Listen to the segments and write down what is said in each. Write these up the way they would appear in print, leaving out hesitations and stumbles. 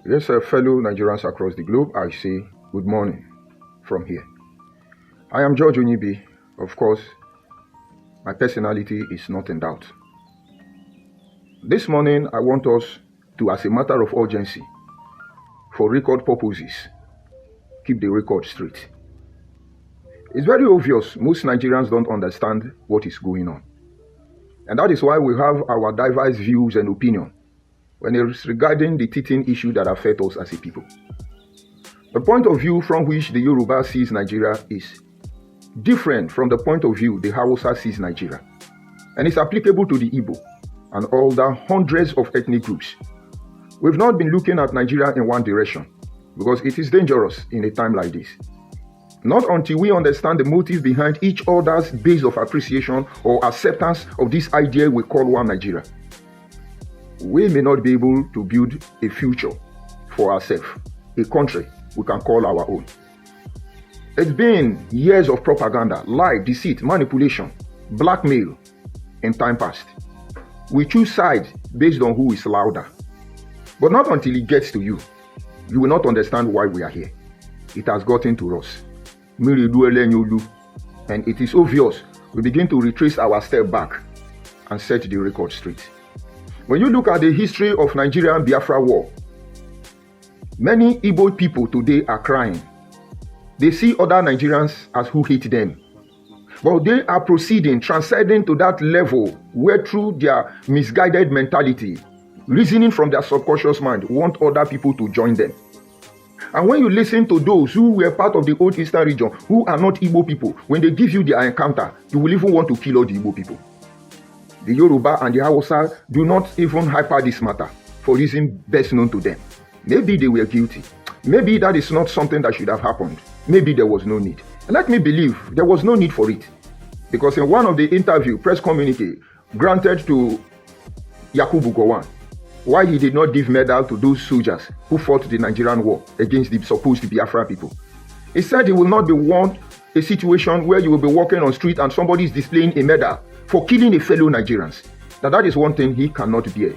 Yes, fellow Nigerians across the globe, I say good morning from here. I am George Onibi. Of course, my personality is not in doubt. This morning, I want us to, as a matter of urgency, for record purposes, keep the record straight. It's very obvious most Nigerians don't understand what is going on. And that is why we have our diverse views and opinions when it is regarding the teething issue that affect us as a people. The point of view from which the Yoruba sees Nigeria is different from the point of view the Hausa sees Nigeria. And it's applicable to the Igbo and all the hundreds of ethnic groups. We've not been looking at Nigeria in one direction because it is dangerous in a time like this. Not until we understand the motive behind each other's base of appreciation or acceptance of this idea we call one Nigeria, we may not be able to build a future for ourselves, a country we can call our own. It's been years of propaganda, lie, deceit, manipulation, blackmail in time past. We choose sides based on who is louder. But not until it gets to you, you will not understand why we are here. It has gotten to us. And it is obvious we begin to retrace our step back and set the record straight. When you look at the history of Nigerian Biafra war, many Igbo people today are crying. They see other Nigerians as who hate them. But they are proceeding, transcending to that level where through their misguided mentality, reasoning from their subconscious mind, want other people to join them. And when you listen to those who were part of the old Eastern region, who are not Igbo people, when they give you their encounter, you will even want to kill all the Igbo people. The Yoruba and the Hausa do not even hyper this matter for reason best known to them. Maybe they were guilty. Maybe that is not something that should have happened. Maybe there was no need. And let me believe there was no need for it. Because in one of the interview, press communique granted to Yakubu Gowon, why he did not give medal to those soldiers who fought the Nigerian war against the supposed Biafra people. He said he will not be want a situation where you will be walking on street and somebody is displaying a medal for killing a fellow Nigerians. That is one thing he cannot bear,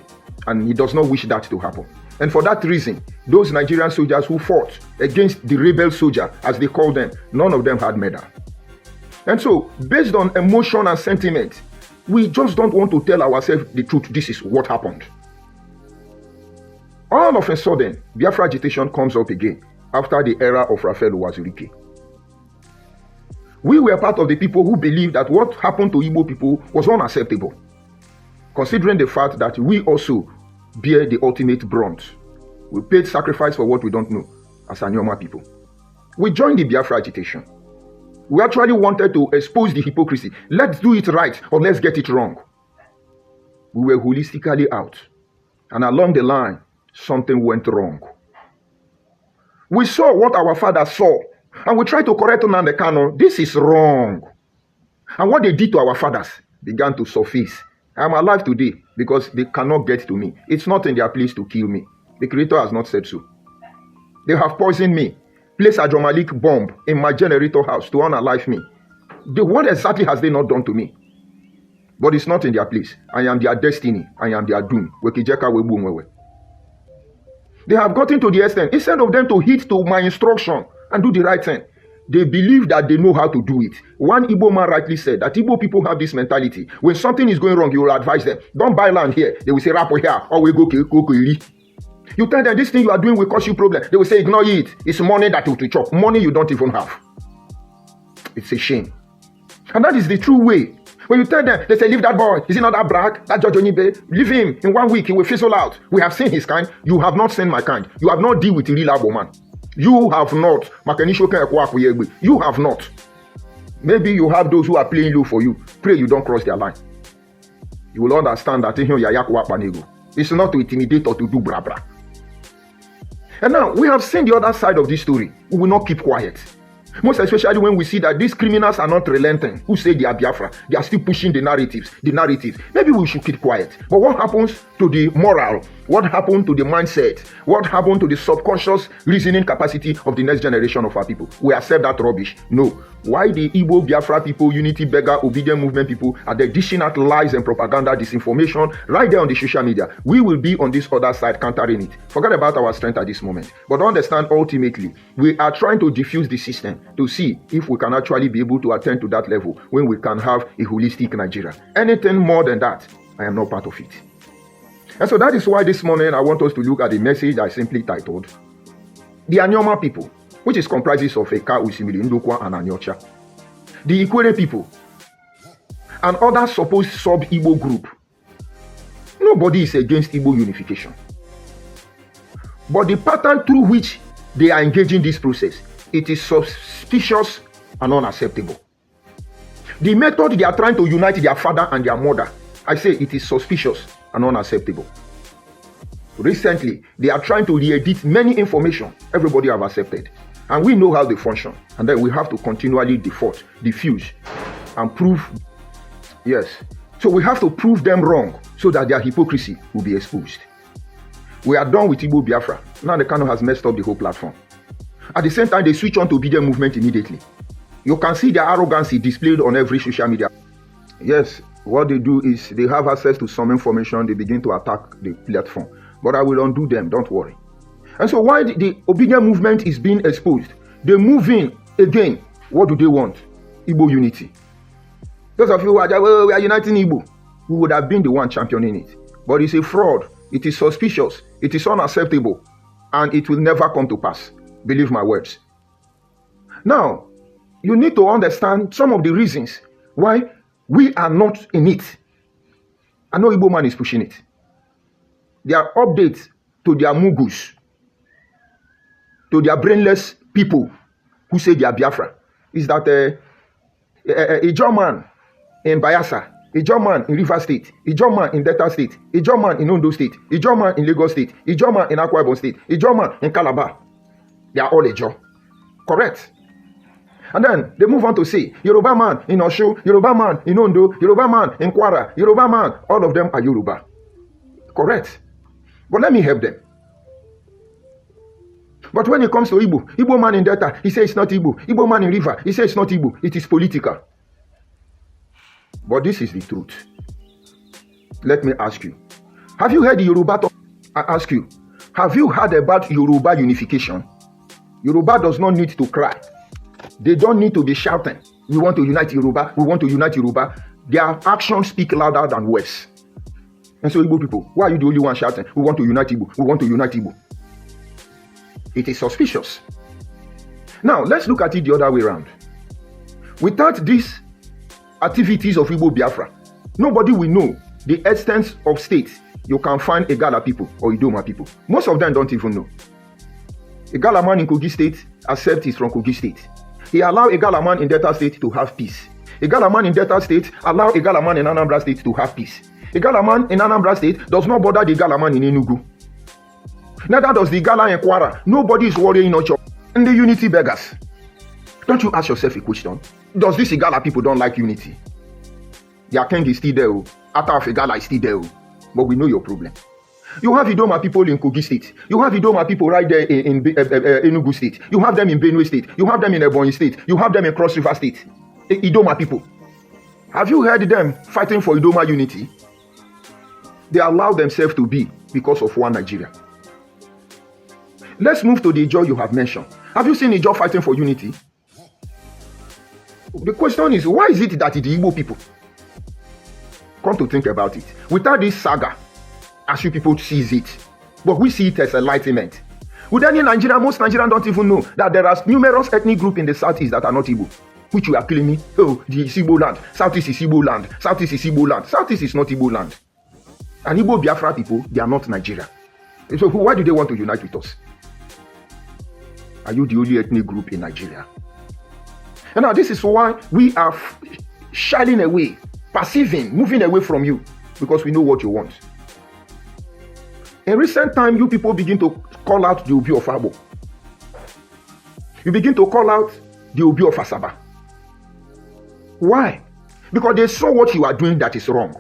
and he does not wish that to happen. And for that reason, those Nigerian soldiers who fought against the rebel soldier, as they call them, none of them had medal. And so, based on emotion and sentiment, we just don't want to tell ourselves the truth. This is what happened. All of a sudden, Biafra agitation comes up again after the era of Raphael Wazirike. We were part of the people who believed that what happened to Igbo people was unacceptable, considering the fact that we also bear the ultimate brunt. We paid sacrifice for what we don't know as Anioma people. We joined the Biafra agitation. We actually wanted to expose the hypocrisy. Let's do it right or let's get it wrong. We were holistically out. And along the line, something went wrong. We saw what our father saw. And we tried to correct Nnamdi Kanu. This is wrong. And what they did to our fathers began to surface. I am alive today because they cannot get to me. It's not in their place to kill me. The Creator has not said so. They have poisoned me, placed a dramatic bomb in my generator house to unalive me. What exactly has they not done to me? But it's not in their place. I am their destiny. I am their doom. They have gotten to the extent, instead of them to heed to my instruction and do the right thing, they believe that they know how to do it. One Igbo man rightly said that Igbo people have this mentality. When something is going wrong, you will advise them. Don't buy land here. They will say, Rapo here, or we go. You tell them this thing you are doing will cause you problem. They will say, ignore it. It's money that you to chop. Money you don't even have. It's a shame. And that is the true way. When you tell them, they say, leave that boy. Is he not that brag? That George Onibe? Leave him. In 1 week, he will fizzle out. We have seen his kind. You have not seen my kind. You have not dealt with a real Igbo man. You have not. You have not. Maybe you have those who are playing low for you. Pray you don't cross their line. You will understand that it's not to intimidate or to do bra bra. And now, we have seen the other side of this story. We will not keep quiet. Most especially when we see that these criminals are not relenting. Who say they are Biafra? They are still pushing the narratives. Maybe we should keep quiet. But what happens to to the moral? What happened to the mindset? What happened to the subconscious reasoning capacity of the next generation of our people? We accept that rubbish? No. Why the Igbo Biafra people, unity beggar, obedient movement people are they dishing out lies and propaganda, disinformation right there on the social media? We will be on this other side countering it. Forget about our strength at this moment. But understand, ultimately, we are trying to diffuse the system to see if we can actually be able to attend to that level when we can have a holistic Nigeria. Anything more than that, I am not part of it. And so that is why this morning I want us to look at the message I simply titled, The Anioma People, which is comprises of Eka, Usimili, Ndokwa, and Anyocha. The Ikwere people, and other supposed sub-Igbo group. Nobody is against Igbo unification. But the pattern through which they are engaging this process, it is suspicious and unacceptable. The method they are trying to unite their father and their mother, I say it is suspicious and unacceptable. Recently, they are trying to re-edit many information everybody have accepted. And we know how they function. And then we have to continually diffuse, and prove. Yes. So we have to prove them wrong so that their hypocrisy will be exposed. We are done with Igbo Biafra. Now the Kano has messed up the whole platform. At the same time, they switch on to obedient movement immediately. You can see their arrogancy displayed on every social media. Yes, what they do is they have access to some information, they begin to attack the platform. But I will undo them, don't worry. And so while the obedient movement is being exposed, they move in again. What do they want? Igbo unity. Those of you who are just, well, we are uniting Igbo, we would have been the one championing it. But it's a fraud, it is suspicious, it is unacceptable, and it will never come to pass. Believe my words. Now, you need to understand some of the reasons why we are not in it. I know Igbo man is pushing it. There are updates to their mugus, to their brainless people who say they are Biafra. Is that a German in Bayelsa, a German in River State, a German in Delta State, a German in Ondo State, a German in Lagos State, a German in Akwa Ibom State, a German in Calabar. They are all a Jaw. Correct. And then they move on to say, Yoruba man in Osho, Yoruba man in Ondo, Yoruba man in Kwara, Yoruba man, all of them are Yoruba. Correct. But let me help them. But when it comes to Igbo man in Delta, he says it's not Igbo. Igbo man in River, he says it's not Igbo. It is political. But this is the truth. Let me ask you. Have you heard the Yoruba talk? I ask you. Have you heard about Yoruba unification? Yoruba does not need to cry. They don't need to be shouting, we want to unite Yoruba, we want to unite Yoruba. Their actions speak louder than words. And so Igbo people, why are you the only one shouting, we want to unite Igbo, we want to unite Igbo? It is suspicious. Now, let's look at it the other way around. Without these activities of Igbo Biafra, nobody will know the extent of state you can find Igala people or Idoma people. Most of them don't even know. Igala man in Kogi State accepts he's from Kogi State. He allowed Igala man in Delta State to have peace. Igala man in Delta State allowed Igala man in Anambra State to have peace. Igala man in Anambra State does not bother the Igala man in Enugu. Neither does the Igala in Kwara. Nobody is worrying on and the unity beggars. Don't you ask yourself a question? Does this Igala people don't like unity? Their king is still there. Ata of Igala is still there. But we know your problem. You have Idoma people in Kogi State. You have Idoma people right there in Enugu State. You have them in Benue State. You have them in Ebonyi State. You have them in Cross River State. Idoma people. Have you heard them fighting for Idoma unity? They allow themselves to be because of one Nigeria. Let's move to the Ijaw you have mentioned. Have you seen Ijaw fighting for unity? The question is, why is it that the Igbo people, come to think about it, without this saga, as you people sees it, but we see it as enlightenment. With any Nigeria, most Nigerians don't even know that there are numerous ethnic groups in the southeast that are not Igbo, which you are claiming, oh, the Igbo land, southeast is Igbo land, southeast is Igbo land, southeast is not Igbo land. And Igbo Biafra people, they are not Nigeria. So why do they want to unite with us? Are you the only ethnic group in Nigeria? And now this is why we are shying away, perceiving, moving away from you, because we know what you want. In recent time, you people begin to call out the Obi of Abo. You begin to call out the Obi of Asaba. Why? Because they saw what you are doing that is wrong.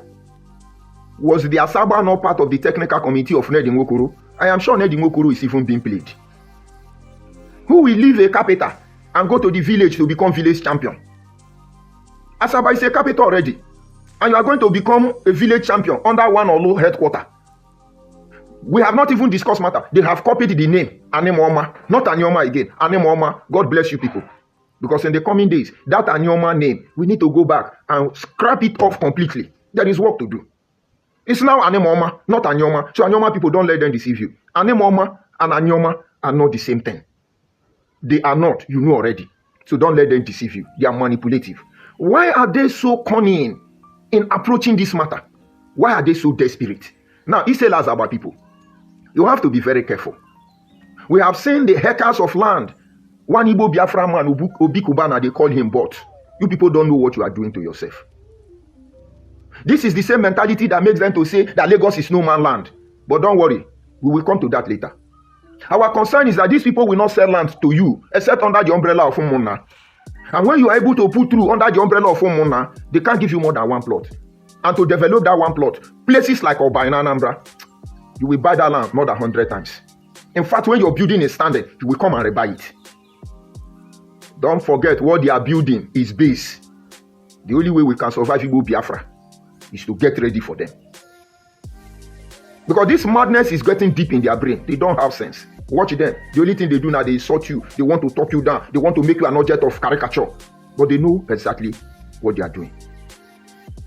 Was the Asaba not part of the technical committee of Ned Nwokoro? I am sure Ned Nwokoro is even being played. Who will leave a capital and go to the village to become village champion? Asaba is a capital already. And you are going to become a village champion under one or low headquarter. We have not even discussed matter. They have copied the name, Anioma, not Anioma again. Anioma, God bless you people. Because in the coming days, that Anioma name, we need to go back and scrap it off completely. There is work to do. It's now Anioma, not Anioma. So Anioma people, don't let them deceive you. Anioma and Anioma are not the same thing. They are not, you know already. So don't let them deceive you. They are manipulative. Why are they so cunning in approaching this matter? Why are they so desperate? Now, Israel about people. You have to be very careful. We have seen the hackers of land. One Igbo BIAFRA man, Obi Kubana, they call him bot. You people don't know what you are doing to yourself. This is the same mentality that makes them to say that Lagos is no man land. But don't worry, we will come to that later. Our concern is that these people will not sell land to you, except under the umbrella of Umuna. And when you are able to put through under the umbrella of Umuna, they can't give you more than one plot. And to develop that one plot, places like Oba in Anambra, you will buy that land more than 100 times. In fact, when your building is standing, you will come and rebuy it. Don't forget what they are building is base. The only way we can survive Igbo Biafra is to get ready for them. Because this madness is getting deep in their brain. They don't have sense. Watch them. The only thing they do now, they insult you. They want to talk you down. They want to make you an object of caricature. But they know exactly what they are doing.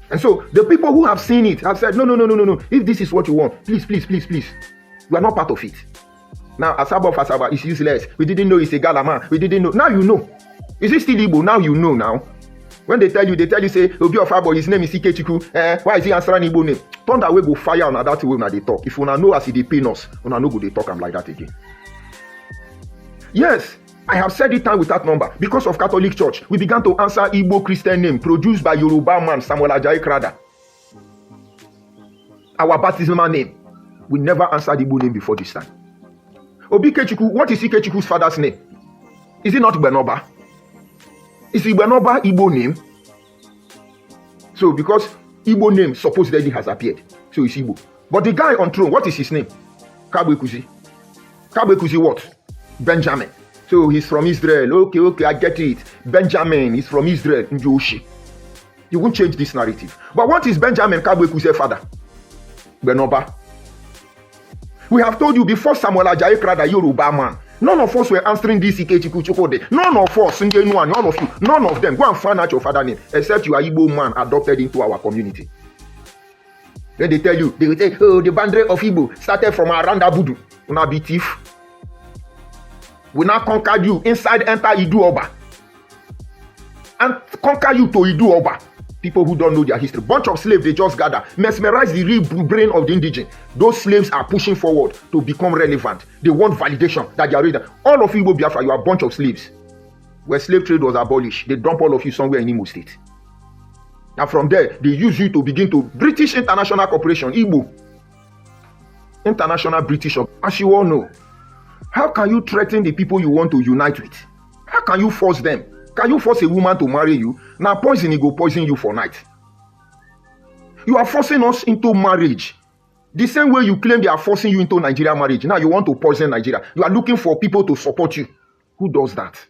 And so the people who have seen it have said, no. If this is what you want, please. You are not part of it. Now, Asaba is useless. We didn't know it's a Galama. We didn't know. Now you know. Is it still Igbo? Now you know now. When they tell you, say, Obi of Abo, his name is Ikechiku. Why is he answering Igbo name? Turn that way, go fire on that way when they talk. If you know as they pay us, you know go they talk like that again. Yes, I have said it time with that number. Because of Catholic Church, we began to answer Igbo Christian name produced by Yoruba man Samuel Ajayi Crowther. Our baptismal name. We never answered Igbo name before this time. Obi Ikechukwu, what is Ikechukwu's father's name? Is it not Benoba? Is Benoba Igbo name? So because Igbo name supposedly has appeared, so it's Igbo. But the guy on throne, what is his name? Kabwekuzi. Kabwekuzi what? Benjamin. So he's from Israel. Okay, I get it. Benjamin is from Israel. Njoshi. You won't change this narrative. But what is Benjamin Kabwekuzi's father? Benoba. We have told you before Samuel Ajayi Crowther, Yoruba man. None of us were answering this Ikechukwu Chukwudi. None of us, none of you, none of them. Go and find out your father name, except you are Igbo man adopted into our community. Then they tell you, they will say, oh, the boundary of Igbo started from around Abudu. Una be thief. We now conquered you inside, enter Idu Oba. And conquer you to Idu Oba. People who don't know their history. Bunch of slaves, they just gather. Mesmerize the real brain of the indigenous. Those slaves are pushing forward to become relevant. They want validation that they are ready. All of Igbo Biafra, you are a bunch of slaves. Where slave trade was abolished, they dump all of you somewhere in Imo State. And from there, they use you to begin to British International Corporation, Igbo. International British. As you all know, how can you threaten the people you want to unite with? How can you force them? Can you force a woman to marry you? Now poison, he go poison you for night. You are forcing us into marriage. The same way you claim they are forcing you into Nigeria marriage. Now you want to poison Nigeria. You are looking for people to support you. Who does that?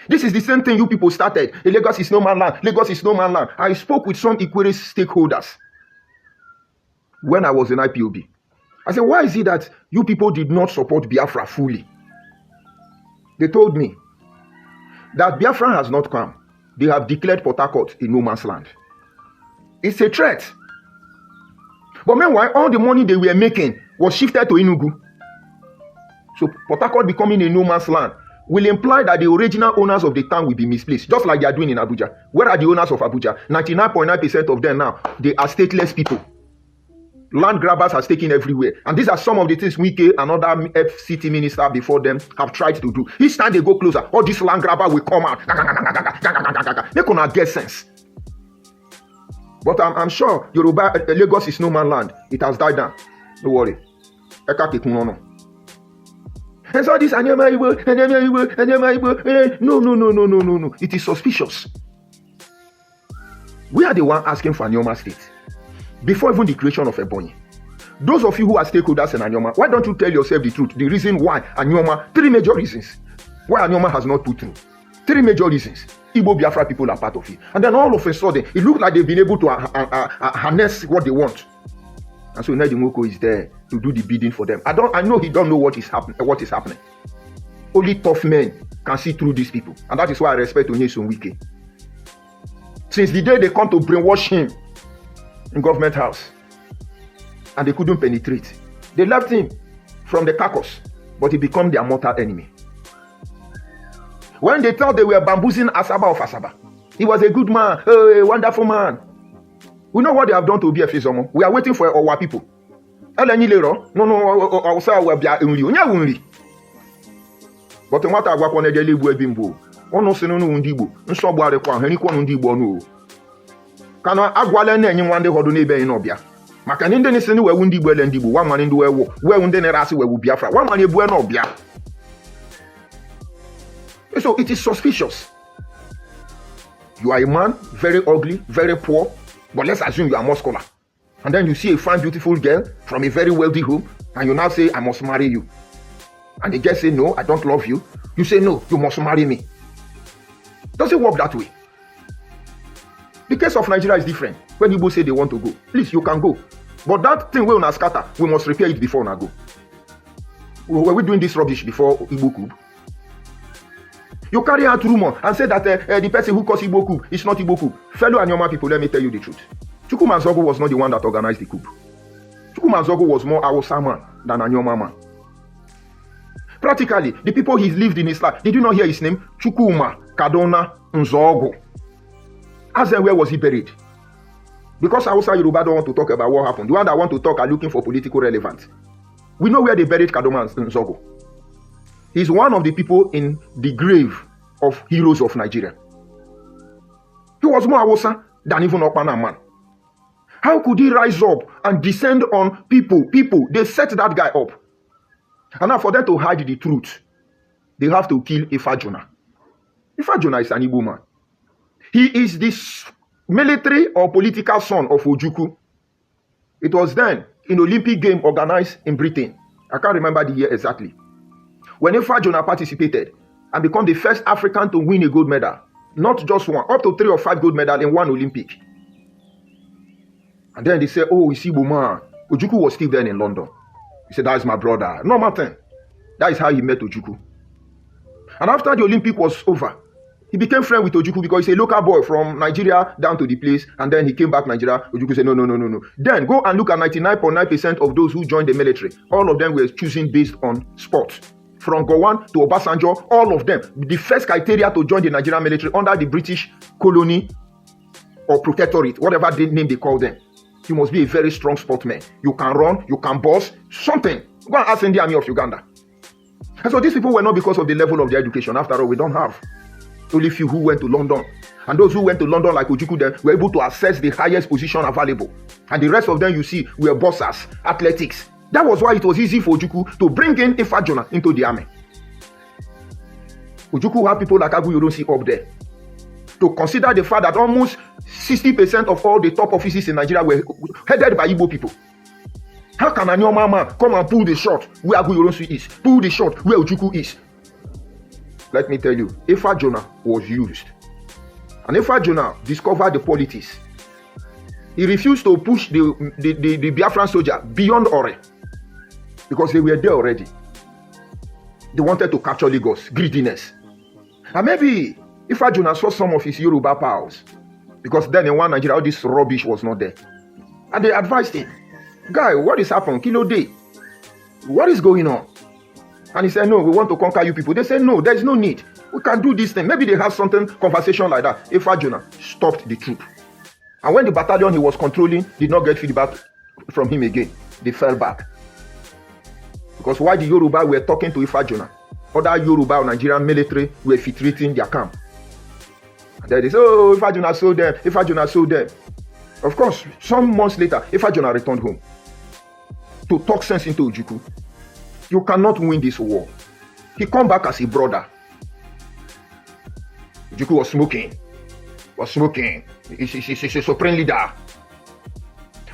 This is the same thing you people started. Lagos is no man land. Lagos is no man land. I spoke with some Ikwere stakeholders when I was in IPOB. I said, why is it that you people did not support Biafra fully? They told me that Biafra has not come. They have declared Port Harcourt a no man's land. It's a threat. But meanwhile, all the money they were making was shifted to Enugu. So Port Harcourt becoming a no man's land will imply that the original owners of the town will be misplaced, just like they are doing in Abuja. Where are the owners of Abuja? 99.9% of them now, they are stateless people. Land grabbers are taken everywhere. And these are some of the things Wike, another FCT minister before them, have tried to do. Each time they go closer, all this land grabber will come out. They cannot get sense. But I'm sure Yoruba, Lagos is no man land. It has died down. Don't worry. And so this Anioma Igbo, no. It is suspicious. We are the one asking for Anioma State. before even the creation of Ebonyi. Those of you who are stakeholders in Anioma, why don't you tell yourself the truth? The reason why Anioma, 3 major reasons why Anioma has not put through. 3 major reasons. Igbo Biafra people are part of it. And then all of a sudden, it looks like they've been able to harness what they want. And so Nedi Nwoko is there to do the bidding for them. I know he don't know what is happening. Only tough men can see through these people. And that is why I respect Onyesun Wike. Since the day they come to brainwash him in government house, and they couldn't penetrate, they left him from the carcass, but he became their mortal enemy. When they thought they were bamboozling Asaba of Asaba, he was a good man, a wonderful man. We know what they have done to BFA. We are waiting for our people. But the matter of what they live with Bimbo, ono sinu Ndigbo, nsogbu adekwa henikwa Ndigbo no. Kana agwala na enyi nwande hodo na ebe no bia. Maka ndị ni sinu wewu Ndigbo ele Ndigbo, wa mani ndu wewu, wewu ndị rasi wewu Biafra, wa mani ebu no bia. So it is suspicious. You are a man, very ugly, very poor, but let's assume you are muscular. And then you see a fine, beautiful girl from a very wealthy home, and you now say, I must marry you. And the girl say, no, I don't love you. You say, no, you must marry me. Does it work that way? The case of Nigeria is different. When people say they want to go, please, you can go. But that thing will not scatter. We must repair it before we go. Were we doing this rubbish before Igbo coup? You carry out rumor and say that the person who caused Igbo coup is not Igbo coup. Fellow Anioma people, let me tell you the truth. Chukwuma Zogo was not the one that organized the coup. Chukwuma Zogo was more Hausa man than Anioma man. Practically, the people he lived in his life, did you not hear his name? Chukwuma Kadona Nzogo. Ask them, where was he buried? Because Hausa Yoruba don't want to talk about what happened. The one that want to talk are looking for political relevance. We know where they buried Kadona Nzogo. He's one of the people in the grave of heroes of Nigeria. He was more Hausa than even Okpana man. How could he rise up and descend on people? They set that guy up. And now for them to hide the truth, they have to kill Ifajona. Ifajona is an Igbo man. He is this military or political son of Ojukwu. It was then in Olympic game organized in Britain. I can't remember the year exactly. When Ifajona participated and became the first African to win a gold medal. Not just one, up to 3 or 5 gold medals in one Olympic. And then they say, oh, it's Igbo man. Ojukwu was still there in London. He said, that is my brother. No matter. That is how he met Ojukwu. And after the Olympic was over, he became friends with Ojukwu because he's a local boy from Nigeria down to the place. And then he came back to Nigeria. Ojukwu said, no. Then go and look at 99.9% of those who joined the military. All of them were choosing based on sports. From Gowon to Obasanjo, all of them. The first criteria to join the Nigerian military under the British colony or protectorate, whatever name they call them. You must be a very strong sportsman. You can run, you can boss, something. Go and ask in the army of Uganda. And so these people were not because of the level of their education. After all, we don't have. Only few who went to London. And those who went to London like Ojukwu then were able to access the highest position available. And the rest of them, you see, were bossers, athletics. That was why it was easy for Ojukwu to bring in Ifajona into the army. Ojukwu had people like Agu you don't see up there. To consider the fact that almost 60% of all the top offices in Nigeria were headed by Igbo people. How can Anioma man come and pull the shot where Agu Yoronsi is? Pull the shot where Ojukwu is? Let me tell you, Ifajona was used. And Ifajona discovered the politics. He refused to push the Biafran soldier beyond Ore. Because they were there already. They wanted to capture Lagos. Greediness. And maybe Ifajona saw some of his Yoruba pals. Because then in one Nigeria, all this rubbish was not there. And they advised him, guy, what is happening? Kilo day. What is going on? And he said, no, we want to conquer you people. They said, no, there is no need. We can do this thing. Maybe they have something, conversation like that. Ifajona stopped the troop. And when the battalion he was controlling did not get feedback from him again, they fell back. Because while the Yoruba were talking to Ifajona, other Yoruba or Nigerian military were infiltrating their camp. And then they say, oh, Ifajona sold them, Ifajona sold them. Of course, some months later, Ifajona returned home to talk sense into Ojukwu. You cannot win this war. He come back as a brother. Ojukwu was smoking. He's a supreme leader.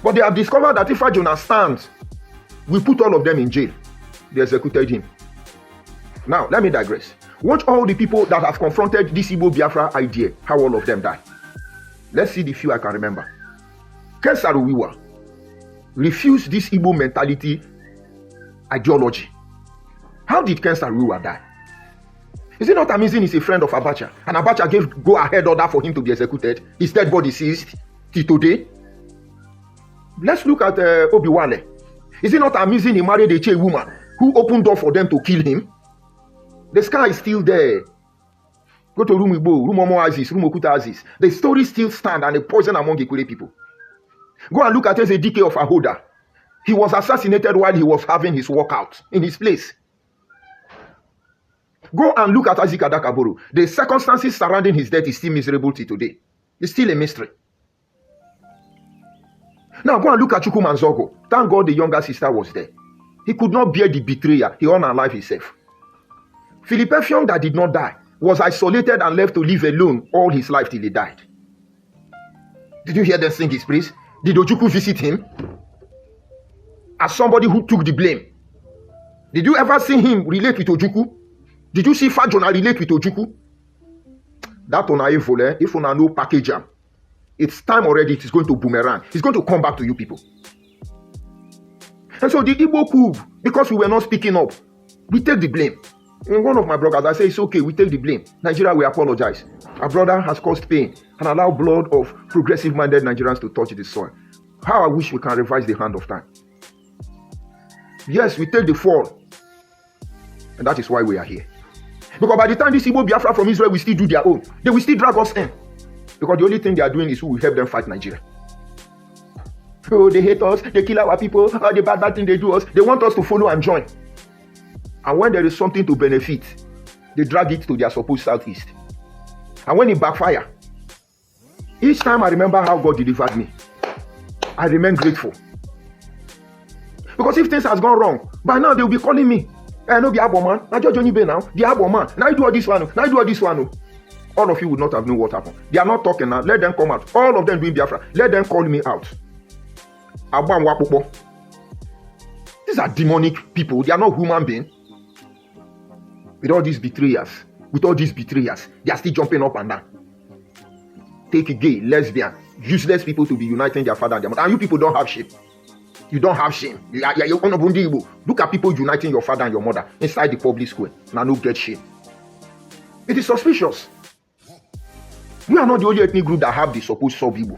But they have discovered that if Jonah stands, we put all of them in jail. They executed him. Now, let me digress. Watch all the people that have confronted this Igbo Biafra idea, how all of them died. Let's see the few I can remember. Ken Saro-Wiwa refused this Igbo mentality ideology. How did Ken Saro-Wiwa die? Is it not amazing he's a friend of Abacha? And Abacha gave go-ahead order for him to be executed. His dead body seized till today. Let's look at Obiwale. Is it not amazing he married a Che woman who opened door for them to kill him? The sky is still there. Go to Room Igbo, Room Omo Aziz, Room Okuta Aziz. The story still stands and a poison among Ikwere people. Go and look at Ezedike of Ahoda. He was assassinated while he was having his workout in his place. Go and look at Azika Dakaboro. The circumstances surrounding his death is still miserable till today. It's still a mystery. Now go and look at Chukwumanzogo. Thank God the younger sister was there. He could not bear the betrayer. He unalived himself. Philip Effiong that did not die was isolated and left to live alone all his life till he died. Did you hear them sing his praise? Did Ojukwu visit him as somebody who took the blame? Did you ever see him relate with Ojukwu? Did you see Fajona relate with Ojukwu? That on evil, if una no package jam, it's time already. It is going to boomerang. It's going to come back to you people. And so the Igbo coup, because we were not speaking up, we take the blame. In one of my bloggers, I say it's okay, we take the blame. Nigeria, we apologize. Our brother has caused pain and allowed blood of progressive-minded Nigerians to touch the soil. How I wish we can revise the hand of time. Yes, we take the fall. And that is why we are here. Because by the time this Igbo Biafra from Israel will still do their own, they will still drag us in. Because the only thing they are doing is who will help them fight Nigeria. Oh, they hate us, they kill our people, oh, the bad thing they do us. They want us to follow and join. And when there is something to benefit, they drag it to their supposed southeast. And when it backfire, each time I remember how God delivered me, I remain grateful. Because if things has gone wrong, by now they will be calling me. I know the Abo man, now George Onibe now, the Abo man, now you do all this one, now you do all this one. All of you would not have known what happened. They are not talking now, let them come out. All of them doing Biafra, let them call me out. These are demonic people, they are not human beings. With all these betrayers, they are still jumping up and down. Take a gay, lesbian, useless people to be uniting their father and their mother. And you people don't have shame. You don't have shame. Look at people uniting your father and your mother inside the public square. Now no get shame. It is suspicious. We are not the only ethnic group that have the supposed SUBIGBO.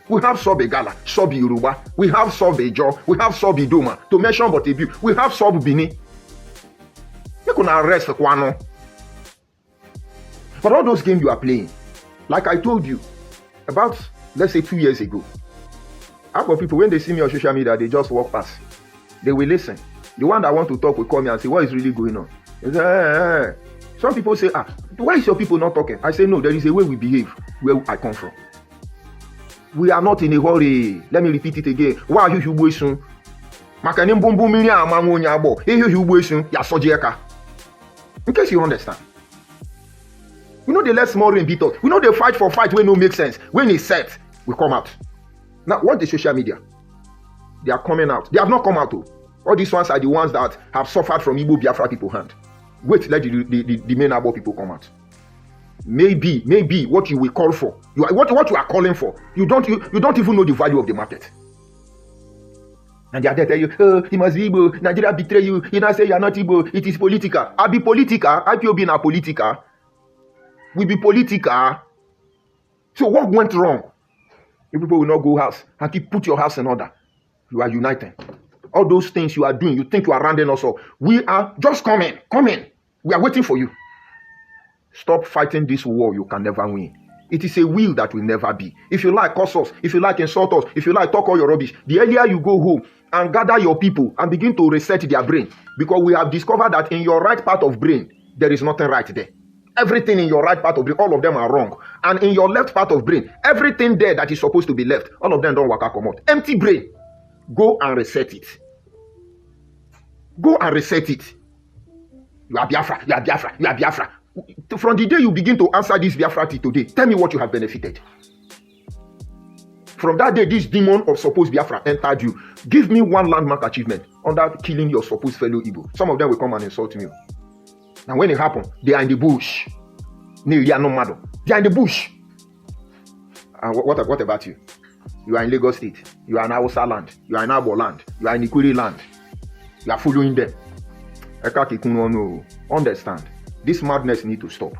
We have Sub-Egala, Sub-Yoruba, we have Sub-Ejo, we have Sub-Idoma, to mention but a few. We have Sub-Bini. You can arrest Kwano. But all those games you are playing, like I told you, about, let's say 2 years ago, half of people, when they see me on social media, they just walk past. They will listen. The one that want to talk will call me and say, what is really going on? They say, Some people say, why is your people not talking? I say, no, there is a way we behave where I come from. We are not in a hurry. Let me repeat it again. Why are you waiting? In case you understand. We know they let small rain beat us. We know they fight for fight when no make sense. When it's set, we come out. Now, what the social media? They are coming out. They have not come out though. All these ones are the ones that have suffered from Igbo Biafra people hand. Wait, let the main Abo people come out. Maybe what you will call for, what you are calling for, you don't even know the value of the market. And they are there tell you, oh, he must be Igbo, Nigeria betray you, you now say you are not Igbo, it is political. I be political, IPOB na political. We be political. So what went wrong? You people will not go house and put your house in order. You are united. All those things you are doing, you think you are rounding us up. We are just coming. We are waiting for you. Stop fighting this war you can never win. It is a will that will never be. If you like, curse us. If you like, insult us. If you like, talk all your rubbish. The earlier you go home and gather your people and begin to reset their brain. Because we have discovered that in your right part of brain, there is nothing right there. Everything in your right part of brain, all of them are wrong. And in your left part of brain, everything there that is supposed to be left, all of them don't work out, come out. Empty brain. Go and reset it. Go and reset it. You are Biafra, you are Biafra, you are Biafra. From the day you begin to answer this Biafra today, tell me what you have benefited. From that day, this demon of supposed Biafra entered you. Give me one landmark achievement under killing your supposed fellow Igbo. Some of them will come and insult me. Now when it happened, they are in the bush. They are in the bush. And what about you? You are in Lagos State. You are in Hausa land. You are in Abo land. You are in Ikwere land. You are following them. Understand. This madness needs to stop.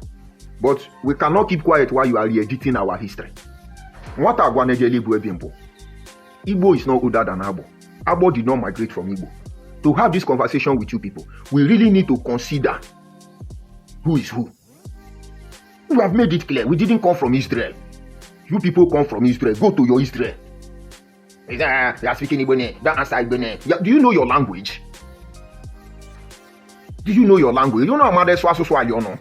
But we cannot keep quiet while you are re-editing our history. What are Igbo is not older than Abo. Abo did not migrate from Igbo. To have this conversation with you people, we really need to consider who is who. We have made it clear. We didn't come from Israel. You people come from Israel. Go to your Israel. You are speaking Igbo. Don't answer Igbo. Do you know your language? Do you know your language? You know how much you know.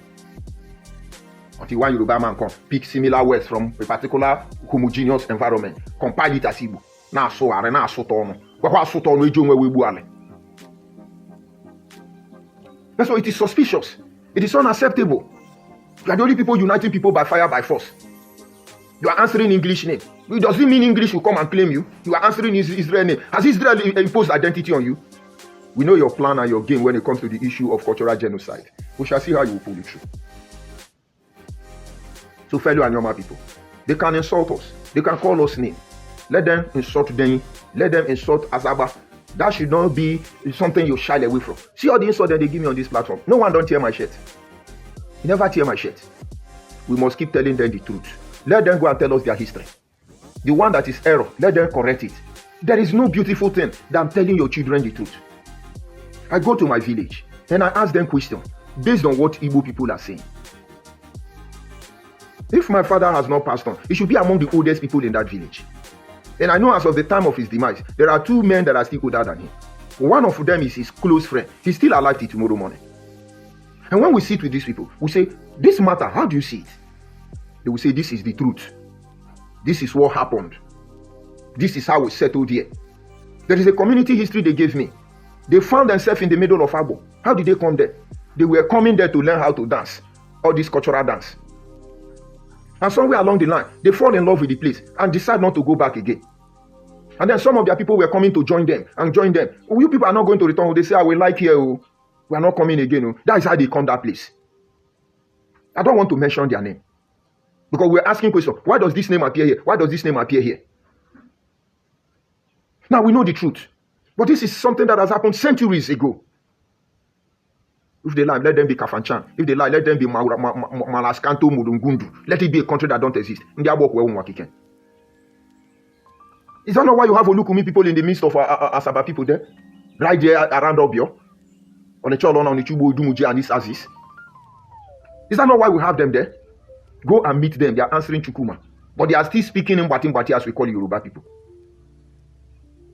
Until one Yoruba man come pick similar words from a particular homogeneous environment, compile it as Igbo. Now so are now so tono. That's why it is suspicious. It is unacceptable. You are the only people uniting people by fire, by force. You are answering English name. It doesn't mean English will come and claim you. You are answering Israel name. Has Israel imposed identity on you? We know your plan and your game when it comes to the issue of cultural genocide. We shall see how you will pull it through. So fellow Anioma people, they can insult us. They can call us names. Let them insult Deni. Let them insult Azaba. That should not be something you shy away from. See all the insult that they give me on this platform. No one don't tear my shirt. You never tear my shirt. We must keep telling them the truth. Let them go and tell us their history. The one that is error, let them correct it. There is no beautiful thing than telling your children the truth. I go to my village and I ask them questions based on what Igbo people are saying. If my father has not passed on, he should be among the oldest people in that village. And I know as of the time of his demise, there are two men that are still older than him. One of them is his close friend. He's still alive till tomorrow morning. And when we sit with these people, we say, this matter, how do you see it? They will say, this is the truth. This is what happened. This is how we settled here. There is a community history they gave me. They found themselves in the middle of Abo. How did they come there? They were coming there to learn how to dance. All this cultural dance. And somewhere along the line, they fall in love with the place and decide not to go back again. And then some of their people were coming to join them and join them. Oh, you people are not going to return. They say, I will like here. Oh. We are not coming again. Oh. That is how they come that place. I don't want to mention their name. Because we're asking questions. Why does this name appear here? Why does this name appear here? Now we know the truth. But this is something that has happened centuries ago. If they lie, let them be Kafanchan. If they lie, let them be Malaskanto Mudungundu. Let it be a country that don't exist. Is that not why you have Olukumi people in the midst of Asaba people there? Right there around Obio? On the Cholon, on the Chubu, Dumuji, and this Aziz? Is that not why we have them there? Go and meet them. They are answering Chukuma. But they are still speaking in Bati as we call Yoruba people.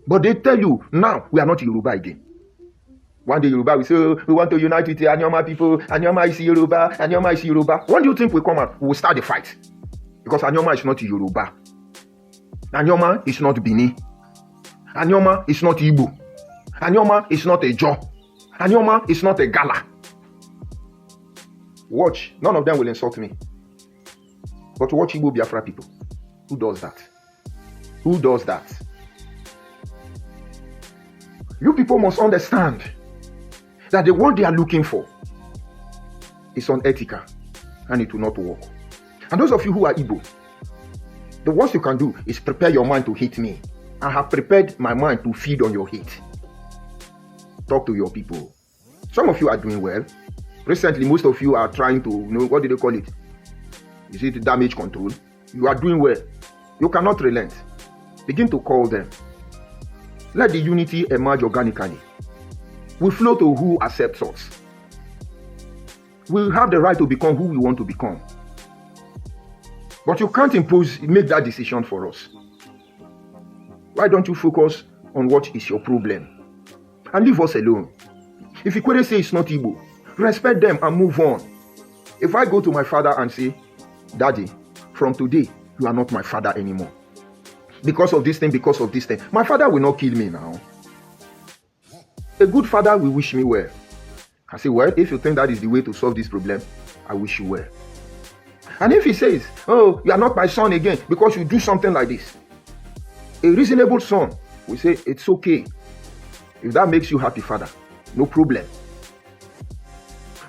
But they tell you, now we are not Yoruba again. One day Yoruba will say, oh, we want to unite with the Anioma people. Anioma is Yoruba. Anioma is Yoruba. When do you think we come out? We will start the fight. Because Anioma is not Yoruba. Anioma is not Bini. Anioma is not Igbo. Anioma is not a Jaw. Anioma is not a Gala. Watch. None of them will insult me. But watch Igbo Biafra people. Who does that? Who does that? You people must understand that the word they are looking for is unethical and it will not work. And those of you who are Igbo, the worst you can do is prepare your mind to hate me. I have prepared my mind to feed on your hate. Talk to your people. Some of you are doing well. Recently, most of you are trying to, what do they call it? Is it damage control? You are doing well. You cannot relent. Begin to call them. Let the unity emerge organically. We flow to who accepts us. We have the right to become who we want to become. But you can't make that decision for us. Why don't you focus on what is your problem? And leave us alone. If Ikwere say it's not Igbo, respect them and move on. If I go to my father and say, Daddy, from today, you are not my father anymore. Because of this thing, my father will not kill me now. A good father will wish me well. I say, well, if you think that is the way to solve this problem, I wish you well. And if he says, oh, you are not my son again because you do something like this, A reasonable son will say, it's okay. If that makes you happy, father, no problem.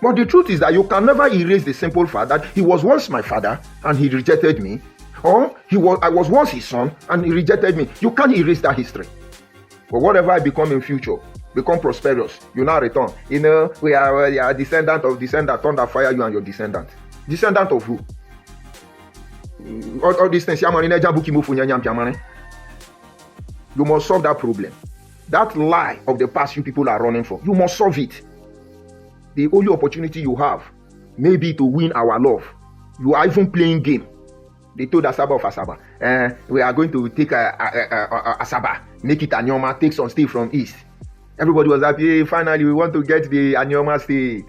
But the truth is that you can never erase the simple fact that he was once my father and he rejected me. Or I was once his son and he rejected me. You can't erase that history. But whatever I become in future, become prosperous, you now return. You know, we are descendant of descendant, thunder fire you and your descendant. Descendant of who? All these things. You must solve that problem. That lie of the past you people are running for. You must solve it. The only opportunity you have may be to win our love. You are even playing game. They told Asaba of Asaba, we are going to take Asaba, make it Anioma, take some state from East. Everybody was happy. Hey, finally, we want to get the Anioma state.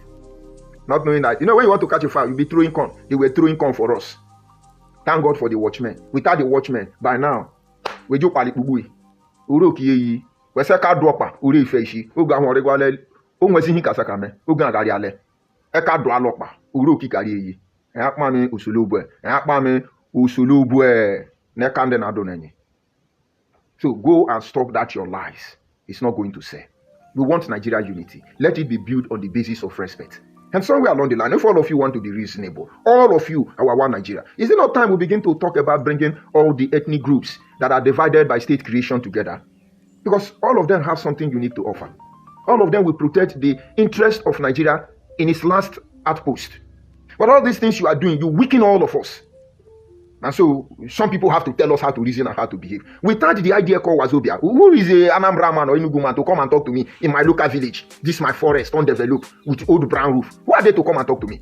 Not knowing that, you know, when you want to catch a fire, you'll be throwing corn. They were throwing corn for us. Thank God for the watchmen. Without the watchmen, by now, we do palipubui. Uroki, we say ka dropa, uri feshi, uga horegwale, unwezi kasakame, uga gariale, eka do alopa, uroki kariyi. Yakmami usulubwe, yakmami usulubwe, nekande na donenyi. So go and stop that your lies. It's not going to say. We want Nigeria unity. Let it be built on the basis of respect. And somewhere along the line, if all of you want to be reasonable, all of you, our one Nigeria, is it not time we begin to talk about bringing all the ethnic groups that are divided by state creation together? Because all of them have something unique to offer. All of them will protect the interest of Nigeria in its last outpost. But all these things you are doing, you weaken all of us. And so some people have to tell us how to reason and how to behave. Without the idea called Wazobia, who is a Anambra man or Enugu man to come and talk to me in my local village? This is my forest, undeveloped, with old brown roof. Who are they to come and talk to me?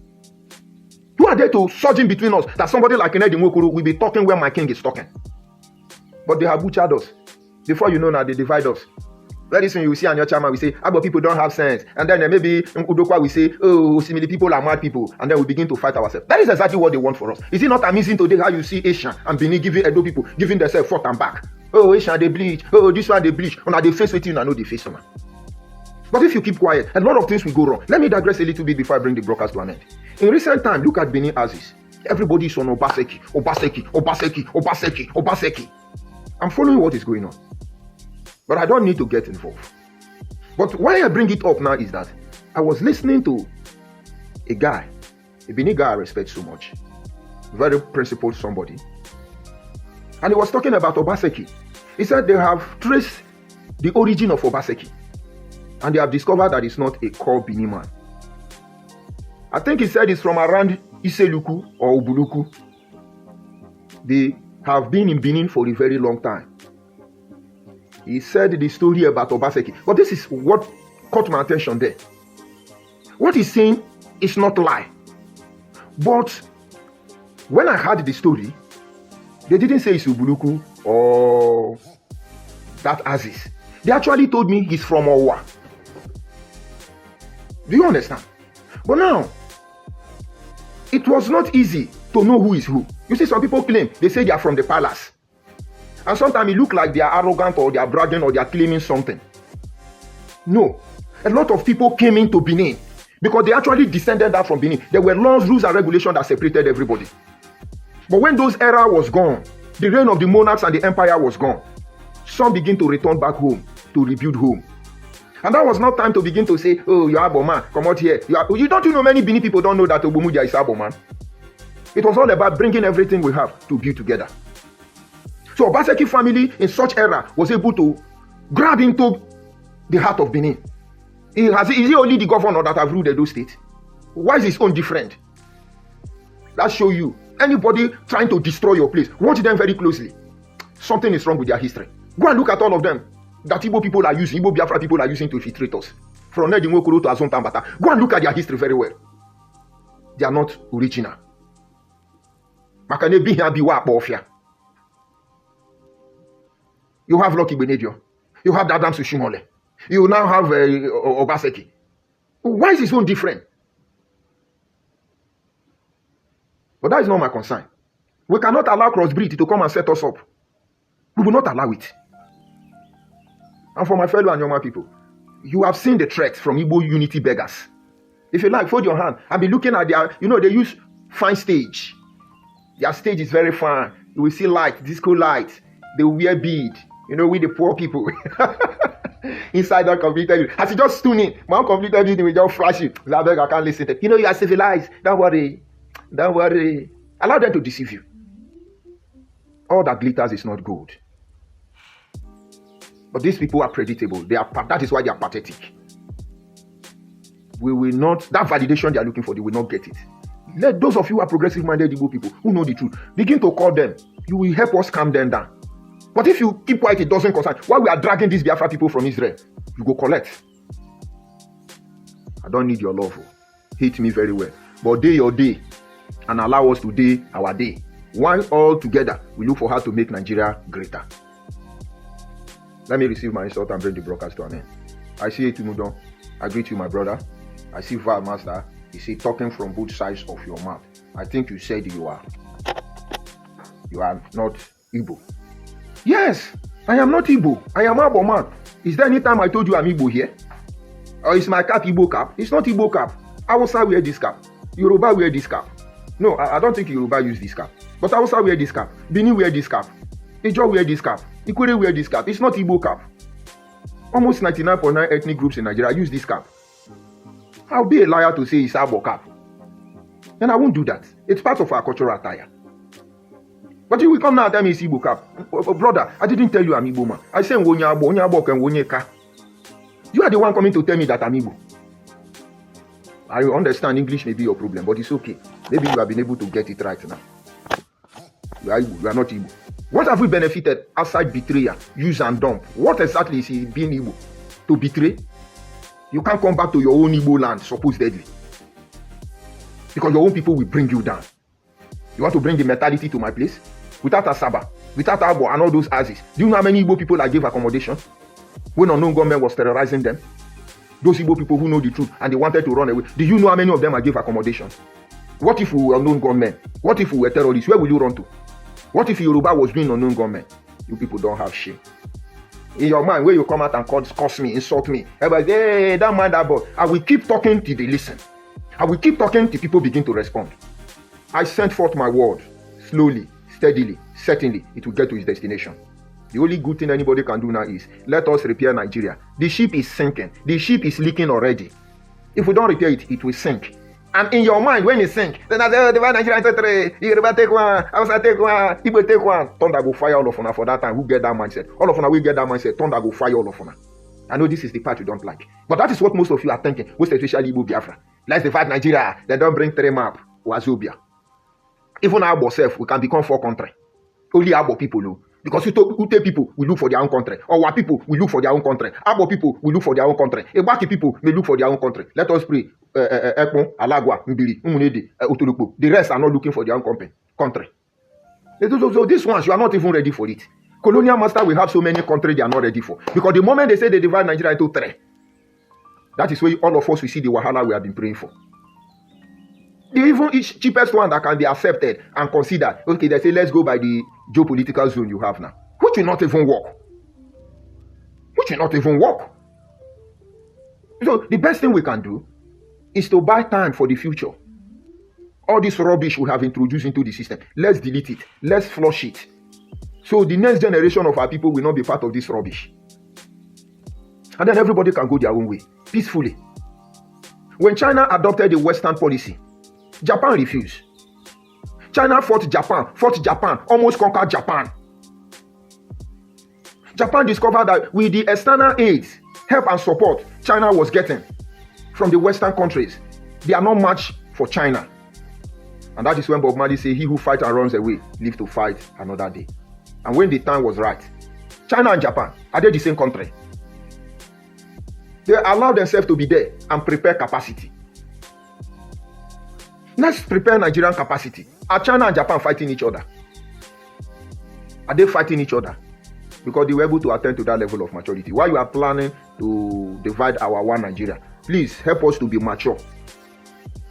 Who are they to surge in between us that somebody like Inedi Nwokoro will be talking where my king is talking? But they have butchered us. Before you know now, they divide us. Very soon you will see on your chairman, we say, but people don't have sense. And then maybe Udokwa will say, oh, similar people are mad people. And then we begin to fight ourselves. That is exactly what they want for us. Is it not amazing today how you see Asian and Benin giving Edo people, giving themselves forth and back? Oh, Asian, they bleach. Oh, this one, they bleach. And now they face with you, and I know they face someone. But if you keep quiet, a lot of things will go wrong. Let me digress a little bit before I bring the broadcast to an end. In recent time, look at Benin Aziz. Everybody is on Obaseki, Obaseki, Obaseki, Obaseki, Obaseki. I'm following what is going on. But I don't need to get involved. But why I bring it up now is that I was listening to a guy, a Benin guy I respect so much, very principled somebody, and he was talking about Obaseki. He said they have traced the origin of Obaseki, and they have discovered that it's not a core Benin man. I think he said it's from around Iseluku or Ubuluku. They have been in Benin for a very long time. He said the story about Obaseki. But this is what caught my attention there. What he's saying is not a lie. But when I heard the story, they didn't say it's Ubuluku or that Aziz. They actually told me he's from Owa. Do you understand? But now, it was not easy to know who is who. You see, some people claim, they say they are from the palace. And sometimes it looks like they are arrogant or they are bragging or they are claiming something. No. A lot of people came into Benin because they actually descended out from Benin. There were laws, rules, and regulations that separated everybody. But when those era was gone, the reign of the monarchs and the empire was gone, some begin to return back home to rebuild home. And that was not time to begin to say, oh, you are Aboman, come out here. You don't know many Benin people don't know that Ogbumudia is Aboman. It was all about bringing everything we have to build together. So Obaseki family in such era was able to grab into the heart of Benin. Is he only the governor that have ruled Edo State? Why is his own different? That show you. Anybody trying to destroy your place, watch them very closely. Something is wrong with their history. Go and look at all of them that Igbo people are using, Igbo Biafra people are using to infiltrate us. From Nedi Nwokoro to Azontambata. Go and look at their history very well. They are not original. Makane be here be wa bofia. You have Lucky Benedio. You have Adam Sushimole. You now have Obaseki. Why is his own different? But that is not my concern. We cannot allow crossbreed to come and set us up. We will not allow it. And for my fellow Anioma people, you have seen the threat from Igbo unity beggars. If you like, fold your hand and be looking at their, they use fine stage. Their stage is very fine. You will see light, disco light. They wear bead. You know, we the poor people. Inside that completed reading. As you just tune in, my completed reading will just flash you. I beg, I can't listen to it. You know, you are civilized. Don't worry. Don't worry. Allow them to deceive you. All that glitters is not gold. But these people are predictable. That is why they are pathetic. We will not, that validation they are looking for, they will not get it. Let those of you who are progressive-minded Igbo people who know the truth, begin to call them. You will help us calm them down. But if you keep quiet, it doesn't concern. While we are dragging these Biafra people from Israel, you go collect. I don't need your love. Hate me very well. But day your day, and allow us to day our day. While all together, we look for how to make Nigeria greater. Let me receive my insult and bring the broadcast to an end. I see Etimudon. I greet you, my brother. I see Val Master. He say talking from both sides of your mouth. I think you said you are not Igbo. Yes, I am not Igbo. I am Abo man. Is there any time I told you I'm Igbo here? Or is my cap Igbo cap? It's not Igbo cap. Hausa wear this cap. Yoruba wear this cap. No, I don't think Yoruba use this cap. But Hausa wear this cap. Bini wear this cap. Ijo wear this cap. Ikwere wear this cap. It's not Igbo cap. Almost 99.9 ethnic groups in Nigeria use this cap. I'll be a liar to say it's Abo cap. And I won't do that. It's part of our cultural attire. But you will come now and tell me it's Igbo cap. Brother, I didn't tell you I'm Igbo man. I said Onyabo and Onyeka. You are the one coming to tell me that I'm Igbo. I understand English may be your problem, but it's okay. Maybe you have been able to get it right now. You are Igbo, you are not Igbo. What have we benefited outside betrayal, use and dump? What exactly is he being Igbo? To betray? You can't come back to your own Igbo land, supposedly. Because your own people will bring you down. You want to bring the mentality to my place? Without Asaba, without Abo and all those Azis. Do you know how many Igbo people I gave accommodation? When unknown government was terrorizing them? Those Igbo people who know the truth and they wanted to run away. Do you know how many of them I gave accommodation? What if we were unknown government? What if we were terrorists? Where will you run to? What if Yoruba was doing unknown government? You people don't have shame. In your mind, where you come out and curse me, insult me, everybody, hey, don't mind that boy. I will keep talking till they listen. I will keep talking till people begin to respond. I sent forth my word, slowly, steadily, certainly, it will get to its destination. The only good thing anybody can do now is, let us repair Nigeria. The ship is sinking. The ship is leaking already. If we don't repair it, it will sink. And in your mind, when it sinks, then I say, oh, divide Nigeria into three. Yoruba take one, Hausa take one, Igbo take one. Thunder go fire all of una for that time. Who get that mindset? All of una will get that mindset. Thunder go fire all of una. I know this is the part you don't like. But that is what most of you are thinking. Most especially Igbo Biafra. Let's divide Nigeria. They don't bring 3 map. Wazobia. Even our self, we can become 4 countries. Only Abo people know. Because Ute people will look for their own country. Our people will look for their own country. Abo people will look for their own country. Ebaki people may look for their own country. Let us pray. Ekpon, Alagwa, Mbiri, Umunede, Otolokpo. The rest are not looking for their own country. So these ones, you are not even ready for it. Colonial master will have so many countries they are not ready for. Because the moment they say they divide Nigeria into 3, that is where all of us will see the wahala we have been praying for. The even cheapest one that can be accepted and considered. Okay, they say let's go by the geopolitical zone you have now. Which will not even work. So the best thing we can do is to buy time for the future. All this rubbish we have introduced into the system, let's delete it. Let's flush it. So the next generation of our people will not be part of this rubbish. And then everybody can go their own way, peacefully. When China adopted the Western policy, Japan refused. China fought Japan, almost conquered Japan. Japan discovered that with the external aid, help and support China was getting from the Western countries, they are not much for China. And that is when Bob Marley said, he who fights and runs away, live to fight another day. And when the time was right, China and Japan, are they the same country? They allowed themselves to be there and prepare capacity. Let's prepare Nigerian capacity. Are China and Japan fighting each other? Are they fighting each other? Because they were able to attend to that level of maturity. While you are planning to divide our one Nigeria, please help us to be mature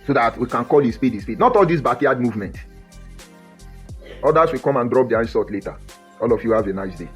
so that we can call it speed. Not all this backyard movement. Others will come and drop their insult later. All of you have a nice day.